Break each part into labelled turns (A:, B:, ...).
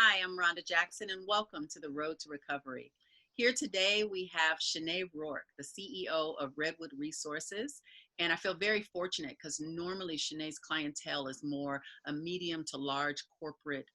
A: Hi, I'm Ronda Jackson, and welcome to the Road to Recovery. Here today, we have Schenae Rourk, the CEO of Redwood Resources. And I feel very fortunate because normally Schenae's clientele is more a medium to large corporate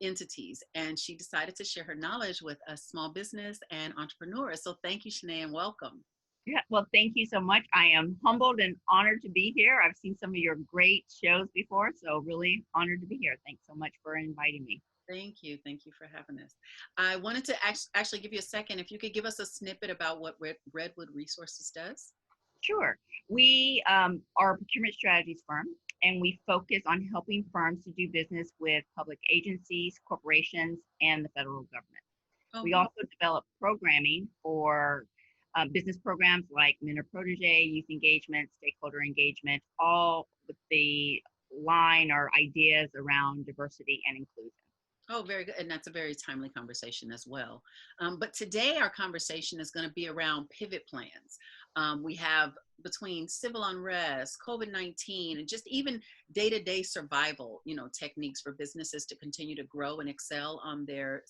A: entities. And she decided to share her knowledge with us small business and entrepreneurs. So thank you, Schenae, and welcome.
B: Yeah, well, thank you so much. I am humbled and honored to be here. I've seen some of your great shows before, so really honored to be here. Thanks so much for inviting me.
A: Thank you. Thank you for having us. I wanted to actually give you a second. If you could give us a snippet about what Redwood Resources does.
B: Sure. We are a procurement strategies firm, and we focus on helping firms to do business with public agencies, corporations, and the federal government.
A: Oh,
B: We also develop programming for business programs like mentor protege, youth engagement, stakeholder engagement, all with the line or ideas around diversity and inclusion.
A: Oh, very good. And that's a very timely conversation as well. But today, our conversation is going to be around pivot plans. We have between civil unrest, COVID-19, and just even day-to-day survival, techniques for businesses to continue to grow and excel on their,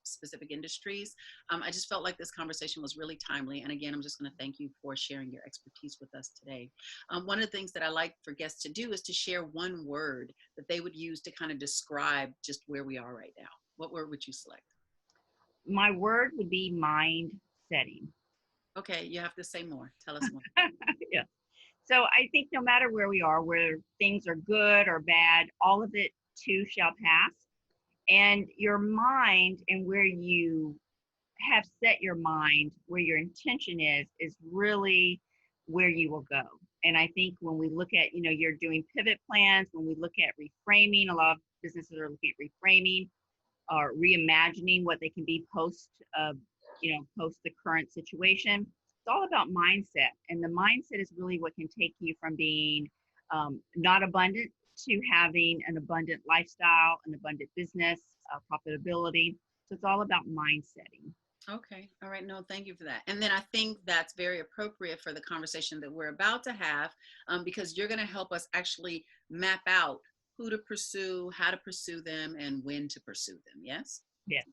A: specific industries. I just felt like this conversation was really timely. And again, I'm just going to thank you for sharing your expertise with us today. One of the things that I like for guests to do is to share one word that they would use to kind of describe just where we are right now. What word would you select?
B: My word would be mind setting.
A: Okay, you have to say more. Tell us more.
B: Yeah. So I think no matter where we are, where things are good or bad, all of it too shall pass. And your mind and where you have set your mind, where your intention is really where you will go. And I think when we look at, you're doing pivot plans, when we look at reframing, a lot of businesses are looking at reframing or reimagining what they can be post, post the current situation. It's all about mindset. And the mindset is really what can take you from being not abundant to having an abundant lifestyle, an abundant business, profitability. So it's all about mind setting.
A: Okay. All right. No, thank you for that. And then I think that's very appropriate for the conversation that we're about to have, because you're going to help us actually map out who to pursue, how to pursue them, and when to pursue them. Yes?
B: Yes.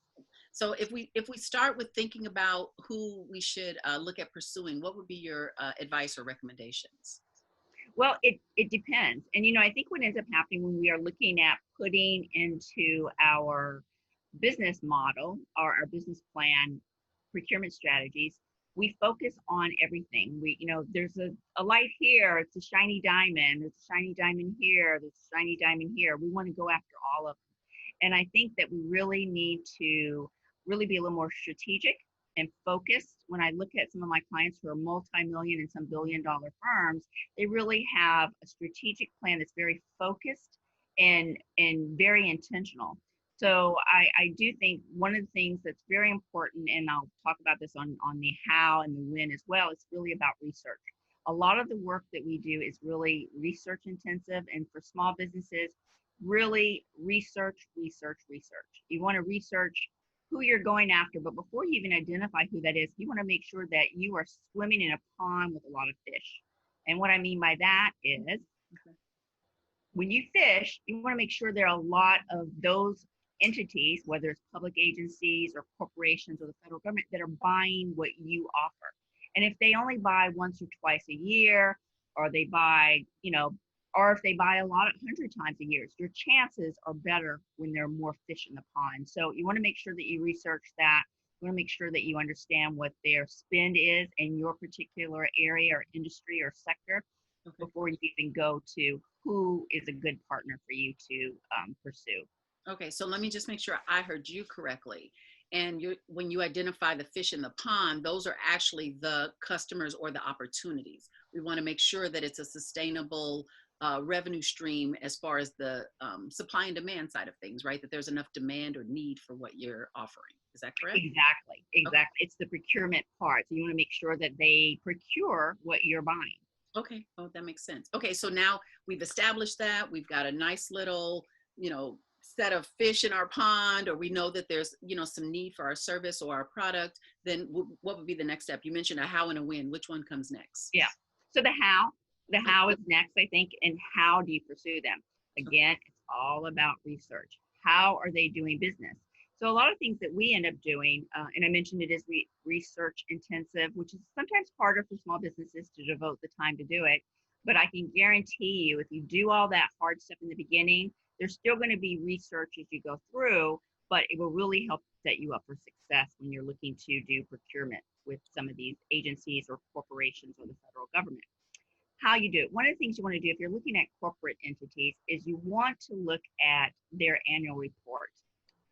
A: So if we start with thinking about who we should look at pursuing, what would be your advice or recommendations?
B: Well, it depends. And, I think what ends up happening when we are looking at putting into our business model or our business plan procurement strategies, we focus on everything. There's a light here, it's a shiny diamond, there's a shiny diamond here, there's a shiny diamond here. We want to go after all of them. And I think that we really need to really be a little more strategic and focused. When I look at some of my clients who are multi-million and some billion-dollar firms, they really have a strategic plan that's very focused and very intentional. So I do think one of the things that's very important, and I'll talk about this on the how and the when as well, it's really about research. A lot of the work that we do is really research intensive, and for small businesses, really research. You want to research who you're going after, but before you even identify who that is, you want to make sure that you are swimming in a pond with a lot of fish. And what I mean by that is, when you fish, you want to make sure there are a lot of those entities, whether it's public agencies or corporations or the federal government, that are buying what you offer. And if they only buy once or twice a year, or they buy, or if they buy a lot 100 times a year, your chances are better when there are more fish in the pond. So you want to make sure that you research that. You want to make sure that you understand what their spend is in your particular area or industry or sector before you even go to who is a good partner for you to pursue.
A: Okay, so let me just make sure I heard you correctly. And when you identify the fish in the pond, those are actually the customers or the opportunities. We want to make sure that it's a sustainable revenue stream as far as the supply and demand side of things, right? That there's enough demand or need for what you're offering. Is that correct?
B: Exactly.
A: Okay.
B: It's the procurement part. So you want to make sure that they procure what you're buying.
A: Okay. Oh, that makes sense. Okay, so now we've established that. We've got a nice little, set of fish in our pond, or we know that there's, some need for our service or our product. Then what would be the next step? You mentioned a how and a when. Which one comes next?
B: Yeah. So the how is next, I think, and how do you pursue them? Again, it's all about research. How are they doing business? So a lot of things that we end up doing, and I mentioned it is research intensive, which is sometimes harder for small businesses to devote the time to do it. But I can guarantee you, if you do all that hard stuff in the beginning, there's still going to be research as you go through, but it will really help set you up for success when you're looking to do procurement with some of these agencies or corporations or the federal government. How you do it. One of the things you want to do if you're looking at corporate entities is you want to look at their annual report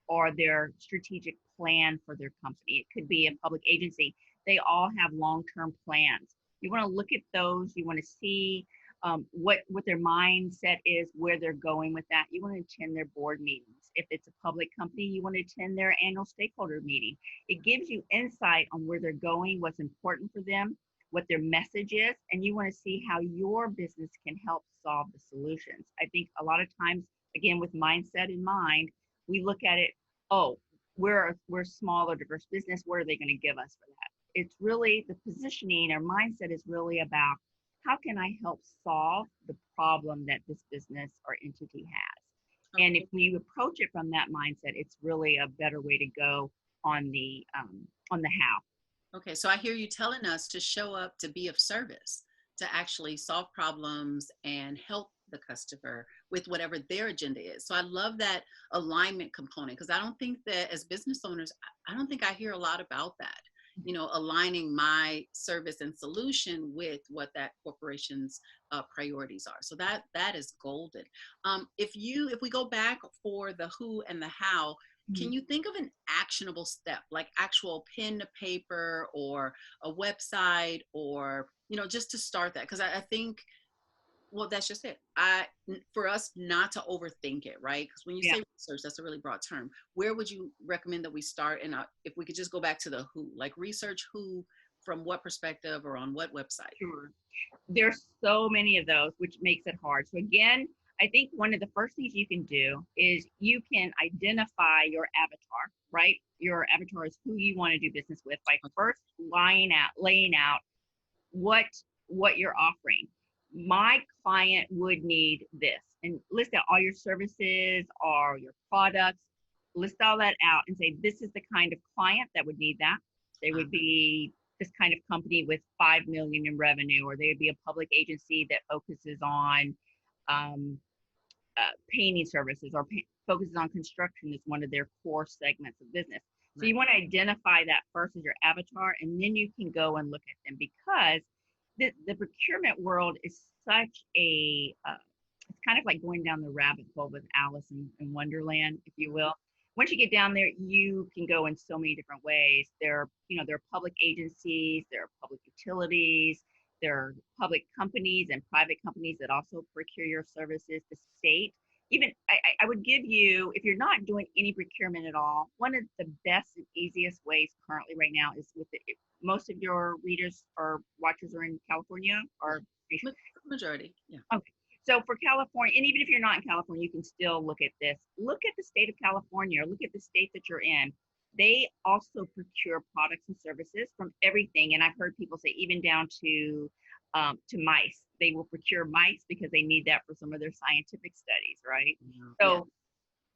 B: or their strategic plan for their company. It could be a public agency. They all have long-term plans. You want to look at those. You want to see what their mindset is, where they're going with that. You want to attend their board meetings. If it's a public company, you want to attend their annual stakeholder meeting. It gives you insight on where they're going, what's important for them, what their message is, and you want to see how your business can help solve the solutions. I think a lot of times, again, with mindset in mind, we look at it, oh, we're small or diverse business. What are they going to give us for that? It's really the positioning or mindset is really about how can I help solve the problem that this business or entity has?
A: Okay.
B: And if we approach it from that mindset, it's really a better way to go on the how.
A: Okay, so I hear you telling us to show up to be of service, to actually solve problems and help the customer with whatever their agenda is. So I love that alignment component because I don't think that as business owners, I don't think I hear a lot about that. You know, aligning my service and solution with what that corporation's priorities are. So that is golden. If we go back for the who and the how, can you think of an actionable step, like actual pen to paper or a website or, just to start that? Because I think, well, that's just it. For us not to overthink it, right? Because when you
B: Yeah.
A: say research, that's a really broad term. Where would you recommend that we start? And if we could just go back to the who, like research who, from what perspective or on what website?
B: Sure. There's so many of those, which makes it hard. So again, I think one of the first things you can do is you can identify your avatar, right? Your avatar is who you want to do business with by first laying out what you're offering. My client would need this, and list out all your services or your products, list all that out and say, this is the kind of client that would need that. They would be this kind of company with 5 million in revenue, or they would be a public agency that focuses on painting services or focuses on construction as one of their core segments of business. So you want to identify that first as your avatar, and then you can go and look at them, because the procurement world is such a, it's kind of like going down the rabbit hole with Alice in Wonderland, if you will. Once you get down there, you can go in so many different ways. There are public agencies, there are public utilities, there are public companies and private companies that also procure your services, the state. Even I would give you, if you're not doing any procurement at all, one of the best and easiest ways currently right now is most of your readers or watchers are in California or
A: majority. Yeah.
B: Okay. So for California, and even if you're not in California, you can still look at this. Look at the state of California, or look at the state that you're in. They also procure products and services from everything. And I've heard people say even down to mice. They will procure mice because they need that for some of their scientific studies, right? So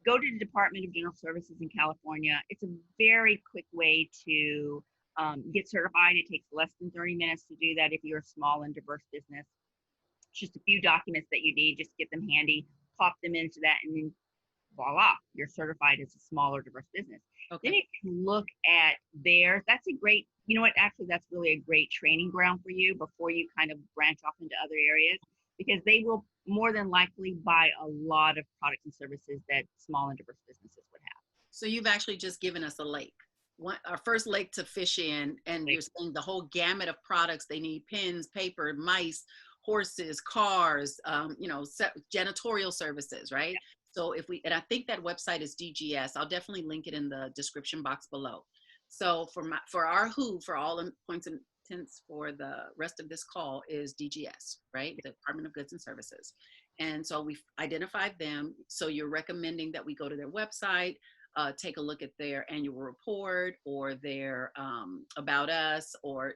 B: go to the Department of General Services in California. It's a very quick way to get certified. It takes less than 30 minutes to do that if you're a small and diverse business. Just a few documents that you need, just get them handy, pop them into that, and then voila, you're certified as a small or diverse business. Okay. Then you can look at theirs. That's a great, actually that's really a great training ground for you before you kind of branch off into other areas, because they will more than likely buy a lot of products and services that small and diverse businesses would have.
A: So you've actually just given us a lake. Our first lake to fish in, and you're saying the whole gamut of products they need: pens, paper, mice, horses, cars, janitorial services, right? Yeah. So and I think that website is DGS. I'll definitely link it in the description box below. So for our who, for all points and intents for the rest of this call, is DGS, right? The Department of Goods and Services. And so we've identified them. So you're recommending that we go to their website, take a look at their annual report or their about us, or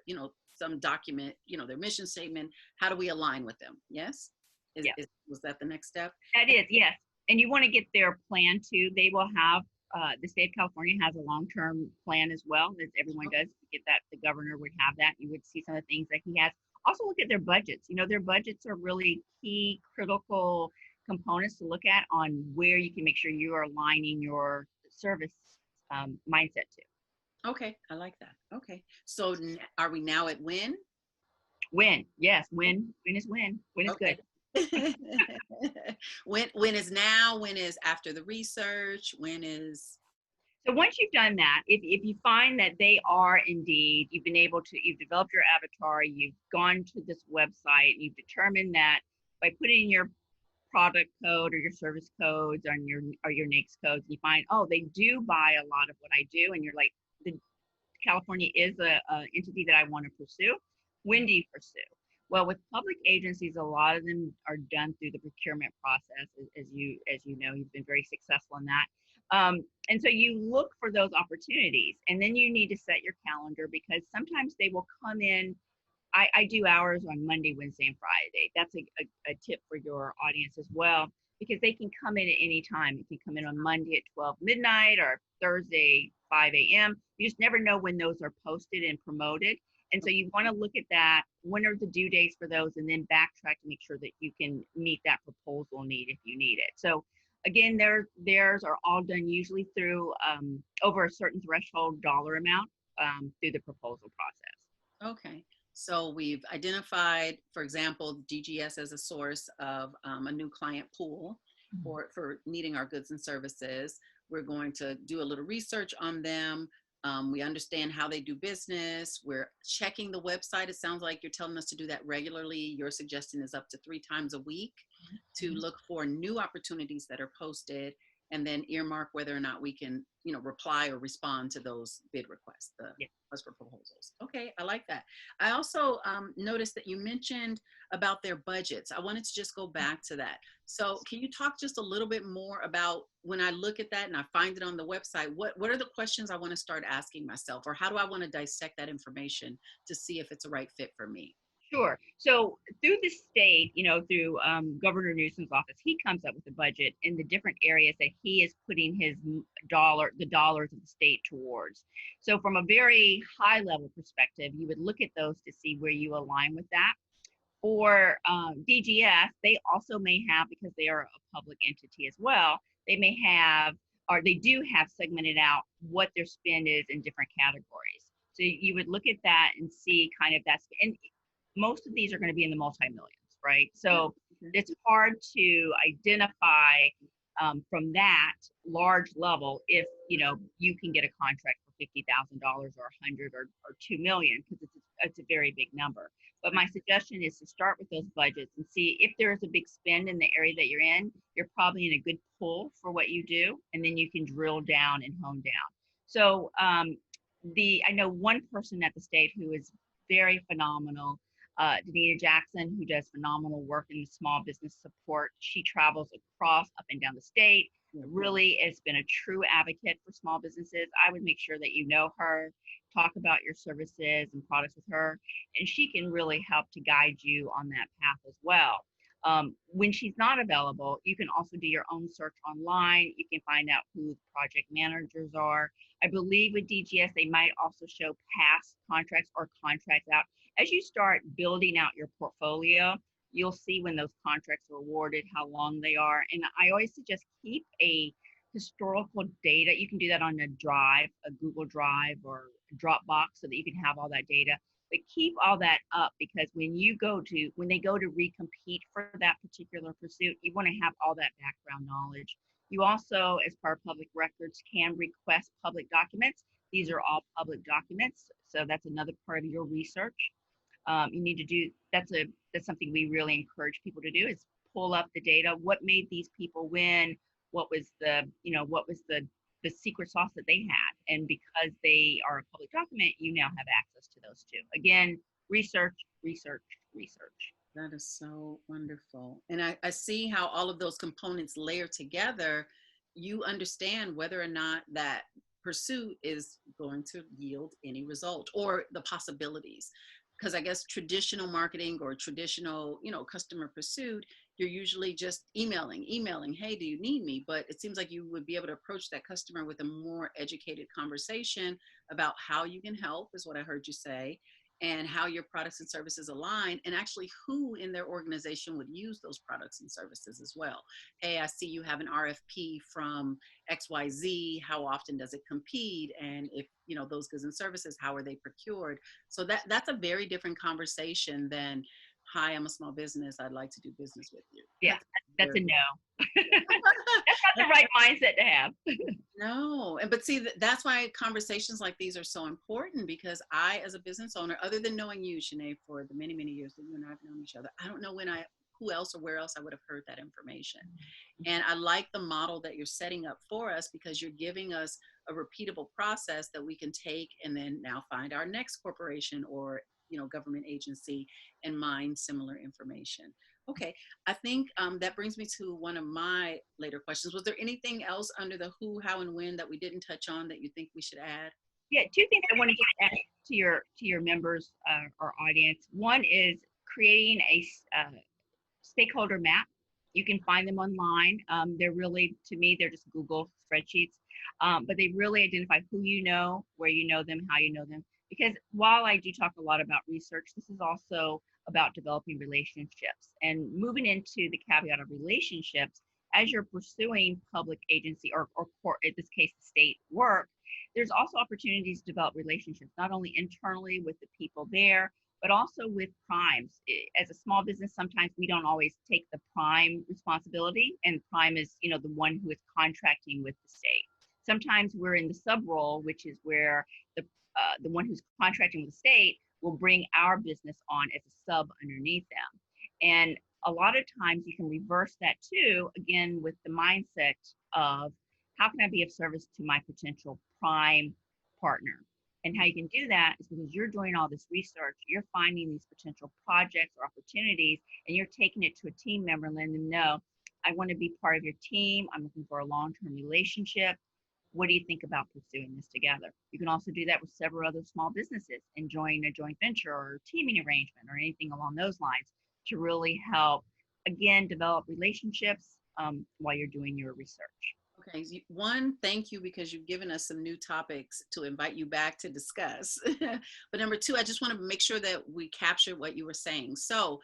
A: some document, their mission statement. How do we align with them? Yes? Was that the next step?
B: That is, yes. And you want to get their plan too. They will have, the state of California has a long-term plan as well, as everyone does. Get that, the governor would have that. You would see some of the things that he has. Also look at their budgets. You know, their budgets are really key, critical components to look at on where you can make sure you are aligning your service mindset to.
A: Okay, I like that. Okay, so are we now at when?
B: Win, yes, win is win. Win is
A: Okay.
B: good.
A: When is now? When is after the research? When is?
B: So once you've done that, if you find that they are indeed, you've been able to, you've developed your avatar, you've gone to this website, you've determined that by putting in your product code or your service codes or your NAICS codes, you find, oh, they do buy a lot of what I do, and you're like, the California is a entity that I want to pursue. When do you pursue? Well, with public agencies, a lot of them are done through the procurement process, as you know, you've been very successful in that. And so you look for those opportunities, and then you need to set your calendar, because sometimes they will come in. I do hours on Monday, Wednesday, and Friday. That's a tip for your audience as well, because they can come in at any time. It can come in on Monday at 12 midnight or Thursday 5 a.m. You just never know when those are posted and promoted. And so you want to look at that. When are the due dates for those? And then backtrack to make sure that you can meet that proposal need if you need it. So again, theirs are all done usually through over a certain threshold dollar amount through the proposal process.
A: Okay. So we've identified, for example, DGS as a source of a new client pool for needing our goods and services. We're going to do a little research on them. We understand how they do business. We're checking the website. It sounds like you're telling us to do that regularly. Your suggestion is up to 3 times a week to look for new opportunities that are posted, and then earmark whether or not we can, reply or respond to those bid requests, the request for proposals. Okay, I like that. I also noticed that you mentioned about their budgets. I wanted to just go back to that. So can you talk just a little bit more about, when I look at that and I find it on the website, what are the questions I want to start asking myself, or how do I want to dissect that information to see if it's a right fit for me?
B: Sure. So through the state, through Governor Newsom's office, he comes up with a budget in the different areas that he is putting the dollars of the state towards. So from a very high level perspective, you would look at those to see where you align with that. For DGS, they also may have, because they are a public entity as well, they may have, or they do have segmented out what their spend is in different categories. So you would look at that and see kind of and most of these are going to be in the multi-millions, right? So it's hard to identify from that large level if you can get a contract for $50,000 or 100 or 2 million, because it's a very big number. But my suggestion is to start with those budgets and see if there is a big spend in the area that you're in. You're probably in a good pull for what you do, and then you can drill down and hone down. So I know one person at the state who is very phenomenal, Ronda Jackson, who does phenomenal work in the small business support. She travels across, up and down the state, really has been a true advocate for small businesses. I would make sure that you know her, talk about your services and products with her, and she can really help to guide you on that path as well. When she's not available, you can also do your own search online. You can find out who the project managers are. I believe with DGS, they might also show past contracts or contracts out. As you start building out your portfolio, you'll see when those contracts are awarded, how long they are. And I always suggest keep a historical data. You can do that on a drive, a Google Drive or Dropbox, so that you can have all that data. But keep all that up, because when they go to recompete for that particular pursuit, you want to have all that background knowledge. You also, as part of public records, can request public documents. These are all public documents, so that's another part of your research. You need to do, that's something we really encourage people to do, is pull up the data. What made these people win? What was the secret sauce that they had? And because they are a public document, you now have access to those too. Again, research, research, research.
A: That is so wonderful. And I see how all of those components layer together. You understand whether or not that pursuit is going to yield any result, or the possibilities. Because I guess traditional marketing or traditional, customer pursuit, you're usually just emailing, hey, do you need me? But it seems like you would be able to approach that customer with a more educated conversation about how you can help, is what I heard you say, and how your products and services align, and actually who in their organization would use those products and services as well. Hey, I see you have an RFP from XYZ. How often does it compete? And if, those goods and services, how are they procured? So that's a very different conversation than, hi, I'm a small business, I'd like to do business with you.
B: Yeah, that's a
A: Very,
B: no. That's not the right mindset to have.
A: no. But see, that's why conversations like these are so important, because I, as a business owner, other than knowing you, Schenae, for the many, many years that you and I have known each other, I don't know who else or where else I would have heard that information. And I like the model that you're setting up for us, because you're giving us a repeatable process that we can take and then now find our next corporation or government agency and mine similar information. Okay, I think that brings me to one of my later questions. Was there anything else under the who, how, and when that we didn't touch on that you think we should add?
B: Yeah, two things I want to just add to your members or audience. One is creating a stakeholder map. You can find them online. They're really, to me, they're just Google spreadsheets, but they really identify who you know, where you know them, how you know them. Because while I do talk a lot about research, this is also about developing relationships and moving into the caveat of relationships. As you're pursuing public agency or court, in this case, state work, there's also opportunities to develop relationships, not only internally with the people there, but also with primes. As a small business, sometimes we don't always take the prime responsibility, and prime is, the one who is contracting with the state. Sometimes we're in the sub role, which is where the one who's contracting with the state will bring our business on as a sub underneath them. And a lot of times you can reverse that too, again, with the mindset of how can I be of service to my potential prime partner? And how you can do that is because you're doing all this research, you're finding these potential projects or opportunities, and you're taking it to a team member and letting them know, I want to be part of your team. I'm looking for a long-term relationship. What do you think about pursuing this together? You can also do that with several other small businesses, enjoying a joint venture or teaming arrangement or anything along those lines to really help, again, develop relationships while you're doing your research.
A: Okay, one, thank you, because you've given us some new topics to invite you back to discuss. But number two, I just want to make sure that we capture what you were saying. So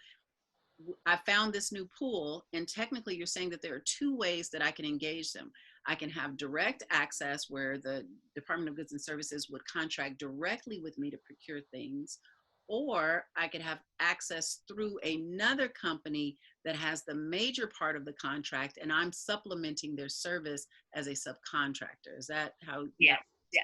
A: I found this new pool, and technically you're saying that there are two ways that I can engage them. I can have direct access, where the Department of Goods and Services would contract directly with me to procure things, or I could have access through another company that has the major part of the contract, and I'm supplementing their service as a subcontractor. Is that how?
B: Yeah,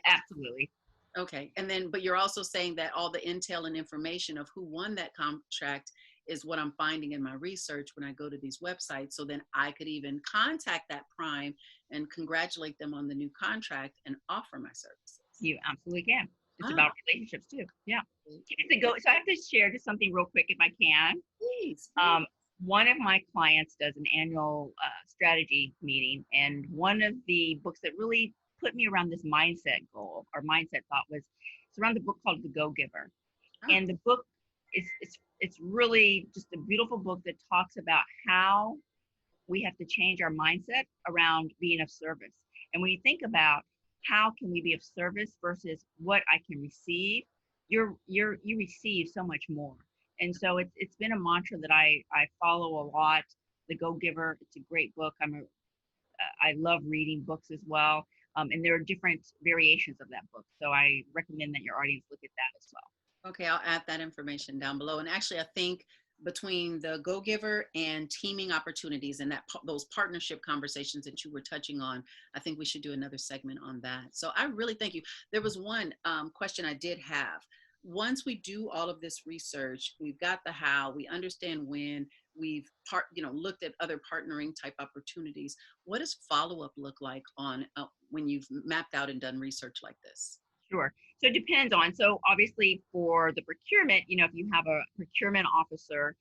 B: absolutely.
A: Okay. And then, but you're also saying that all the intel and information of who won that contract is what I'm finding in my research when I go to these websites. So then I could even contact that prime and congratulate them on the new contract and offer my services.
B: You absolutely can. It's about relationships too. Yeah. So I have to share just something real quick if I can.
A: Please.
B: One of my clients does an annual strategy meeting, and one of the books that really put me around this mindset goal or mindset thought was it's around the book called The Go-Giver. Oh. And the book it's really just a beautiful book that talks about how we have to change our mindset around being of service. And when you think about how can we be of service versus what I can receive, you receive so much more. And so it's been a mantra that I follow a lot. The Go-Giver, it's a great book. I love reading books as well. And there are different variations of that book. So I recommend that your audience look at that as well.
A: Okay, I'll add that information down below. And actually, I think between the Go-Giver and teaming opportunities and those partnership conversations that you were touching on, I think we should do another segment on that. So I really thank you. There was one question I did have. Once we do all of this research, we've got the how, we understand when, we've looked at other partnering type opportunities. What does follow-up look like on when you've mapped out and done research like this?
B: Sure. So it depends on, so obviously for the procurement, if you have a procurement officer,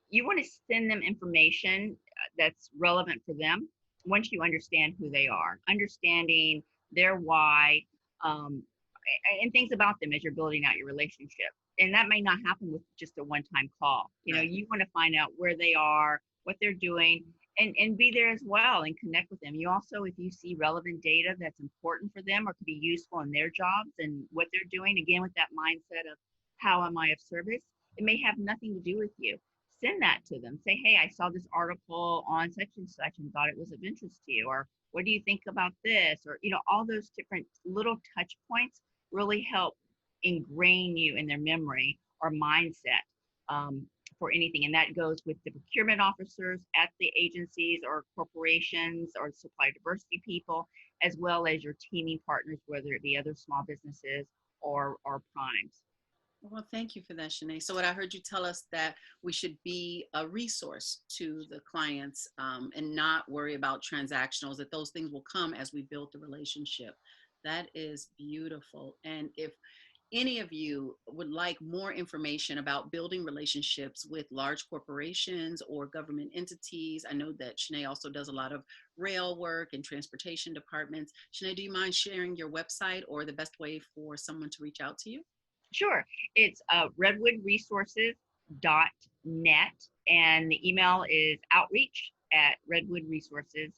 B: you want to send them information that's relevant for them once you understand who they are, understanding their why, and things about them as you're building out your relationship. and that may not happen with just a one-time call. You know,
A: Right.
B: you want to find out where they are, what they're doing, and be there as well and connect with them. You also, if you see relevant data that's important for them or could be useful in their jobs and what they're doing, again, with that mindset of how am I of service, it may have nothing to do with you. Send that to them. Say, hey, I saw this article on such and such and thought it was of interest to you, or what do you think about this? Or, you know, all those different little touch points really help ingrain you in their memory or mindset, um, for anything. And that goes with the procurement officers at the agencies or corporations or supply diversity people, as well as your teaming partners, whether it be other small businesses or primes.
A: Well, thank you for that, Schenae. So, what I heard you tell us that we should be a resource to the clients, and not worry about transactionals, that those things will come as we build the relationship. That is beautiful. And if any of you would like more information about building relationships with large corporations or government entities, I know that Schenae also does a lot of rail work and transportation departments. Schenae, do you mind sharing your website or the best way for someone to reach out to you?
B: Sure. It's redwoodresources.net, and the email is outreach at redwoodresources.net.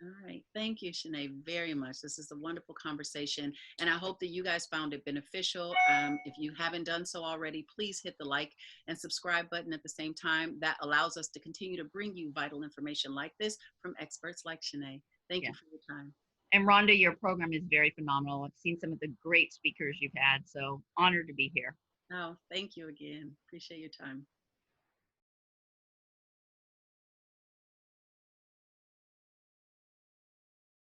A: All right. Thank you, Schenae, very much. This is a wonderful conversation, and I hope that you guys found it beneficial. If you haven't done so already, please hit the like and subscribe button at the same time. That allows us to continue to bring you vital information like this from experts like Schenae. Thank
B: Yeah.
A: you for your time.
B: And Rhonda, your program is very phenomenal. I've seen some of the great speakers you've had, so honored to be here.
A: Oh, thank you again. Appreciate your time.